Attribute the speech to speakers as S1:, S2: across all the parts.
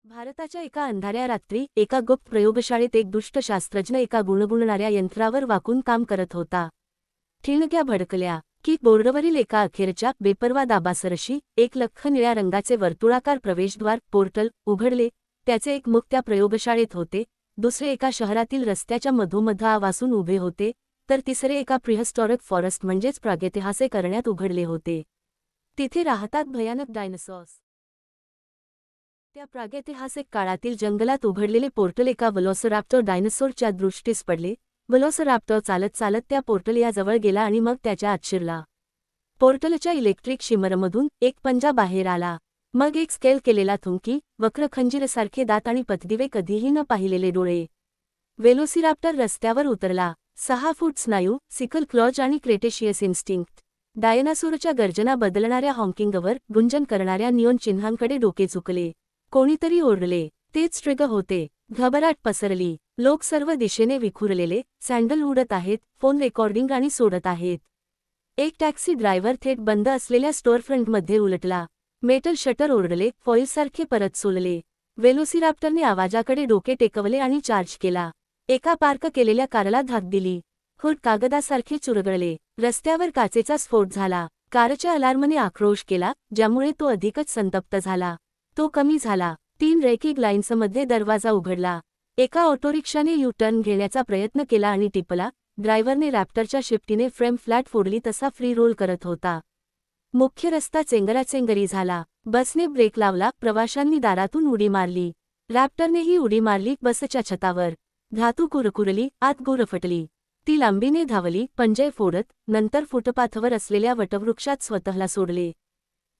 S1: भारताच्या एका अंधाऱ्या रात्री एका गुप्त प्रयोगशाळेत एक दुष्ट शास्त्रज्ञ एका गुणगुणणाऱ्या यंत्रावर वाकून काम करत होता. ठिणग्या भडकल्या की बोर्डवरील एका अखेरच्या बेपर्वा दाबासरशी एक लख्ख निळ्या रंगाचे वर्तुळाकार प्रवेशद्वार पोर्टल उघडले. त्याचे एक मुख त्या प्रयोगशाळेत होते, दुसरे एका शहरातील रस्त्याच्या मधोमध आवासून उभे होते, तर तिसरे एका प्रिहिस्टॉरिक फॉरेस्ट म्हणजेच प्रागैतिहासिक करण्यात उघडले होते. तिथे राहतात भयानक डायनासॉर्स. त्या प्रागैतिहासिक काळातील जंगलात उघडलेले पोर्टल एका वेलोसिराप्टर डायनासोरच्या दृष्टीस पडले. वेलोसिराप्टर चालत चालत त्या पोर्टल याजवळ गेला आणि मग त्याच्या आत शिरला. पोर्टलच्या इलेक्ट्रिक शिमरमधून एक पंजा बाहेर आला. मग एक स्केल केलेला थुंकी, वक्र खंजीरसारखे दात आणि पतदिवे, कधीही न पाहिलेले डोळे. वेलोसिराप्टर रस्त्यावर उतरला. 6 फूट स्नायू, सिकल क्लॉज आणि क्रेटेशियस इन्स्टिंक्ट. डायनासोरच्या गर्जना बदलणाऱ्या हॉंकिंगवर गुंजन करणाऱ्या निऑन चिन्हांकडे डोके चुकले. कोणीतरी ओरडले. तेच ट्रिगर होते. घबराट पसरली. लोक सर्व दिशेने विखुरलेले, सँडल उडत आहेत, फोन रेकॉर्डिंग आणि सोडत आहेत. एक टॅक्सी ड्रायव्हर थेट बंद असलेल्या स्टोअरफ्रंटमध्ये उलटला. मेटल शटर ओरडले, फॉईलसारखे परत सोलले. वेलोसिराप्टरने आवाजाकडे डोके टेकवले आणि चार्ज केला. एका पार्क केलेल्या कारला धाक दिली. हुड कागदासारखे चुरगळले. रस्त्यावर काचेचा स्फोट झाला. कारच्या अलार्मने आक्रोश केला, ज्यामुळे तो अधिकच संतप्त झाला. तो कमी झाला. 3 रैखिक लाईन्समध्ये दरवाजा उघडला. एका ऑटोरिक्षाने यू टर्न घेण्याचा प्रयत्न केला आणि टिपला. ड्रायव्हरने रॅप्टरच्या शिफ्टीने फ्रेम फ्लॅट फोडली तसा फ्री रोल करत होता. मुख्य रस्ता चेंगराचेंगरी झाला. बसने ब्रेक लावला. प्रवाशांनी दारातून उडी मारली. रॅप्टरनेही उडी मारली. बसच्या छतावर धातू कुरकुरली, आत गुरफटली. ती लांबीने धावली, पंजे फोडत, नंतर फुटपाथवर असलेल्या वटवृक्षात स्वतःला सोडले.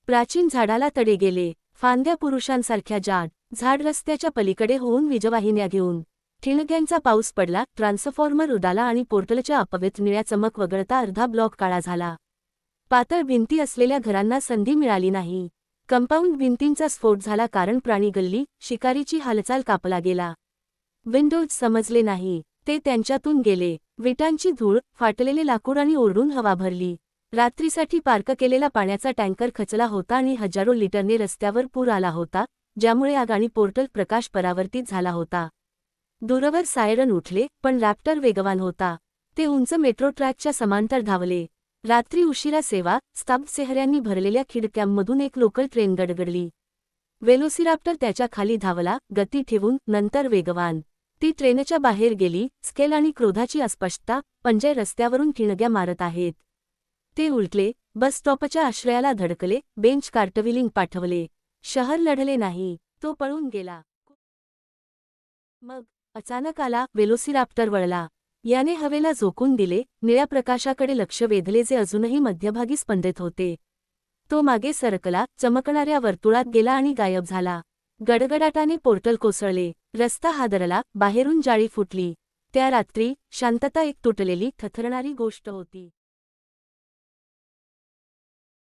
S1: प्राचीन झाडाला तडे गेले. फांद्या पुरुषांसारख्या जाड. झाड रस्त्याच्या पलीकडे होऊन वीजवाहिन्या घेऊन. ठिणग्यांचा पाऊस पडला. ट्रान्सफॉर्मर उडाला आणि पोर्टलच्या अपव्यत निळ्या चमक वगळता अर्धा ब्लॉक काळा झाला. पातळ भिंती असलेल्या घरांना संधी मिळाली नाही. कंपाऊंड भिंतींचा स्फोट झाला कारण प्राणी गल्ली, शिकारीची हालचाल कापला गेला. विंडोज समजले नाही. ते त्यांच्यातून गेले. विटांची धूळ, फाटलेले लाकूड आणि ओरडून हवा भरली. रात्रीसाठी पार्क केलेला पाण्याचा टँकर खचला होता आणि हजारो लिटरने रस्त्यावर पूर आला होता, ज्यामुळे आग आणि पोर्टल प्रकाश परावर्तित झाला होता. दूरवर सायरन उठले, पण रॅप्टर वेगवान होता. ते उंच मेट्रो ट्रॅकच्या समांतर धावले. रात्री उशिरा सेवा, स्तब्ध चेहऱ्यांनी भरलेल्या खिडक्यांमधून एक लोकल ट्रेन गडगडली. वेलोसिराप्टर त्याच्या खाली धावला, गती ठेवून, नंतर वेगवान. ती ट्रेनच्या बाहेर गेली. स्केल आणि क्रोधाची अस्पष्टता, पंजे रस्त्यावरून ठिणग्या मारत आहेत. ते उलटले. बस स्टॉपच्या आश्रयाला धडकले. बेंच कार्टविलिंग पाठवले. शहर लढले नाही. तो पळून गेला. मग अचानक आला. वेलोसिराप्टर वळला. याने हवेला झोकून दिले. निळ्या प्रकाशाकडे लक्ष वेधले जे अजूनही मध्यभागी स्पंदित होते. तो मागे सरकला, चमकणाऱ्या वर्तुळात गेला आणि गायब झाला. गडगडाटाने पोर्टल कोसळले. रस्ता हादरला. बाहेरून जाळी फुटली. त्या रात्री शांतता एक तुटलेली, थरथरणारी गोष्ट होती.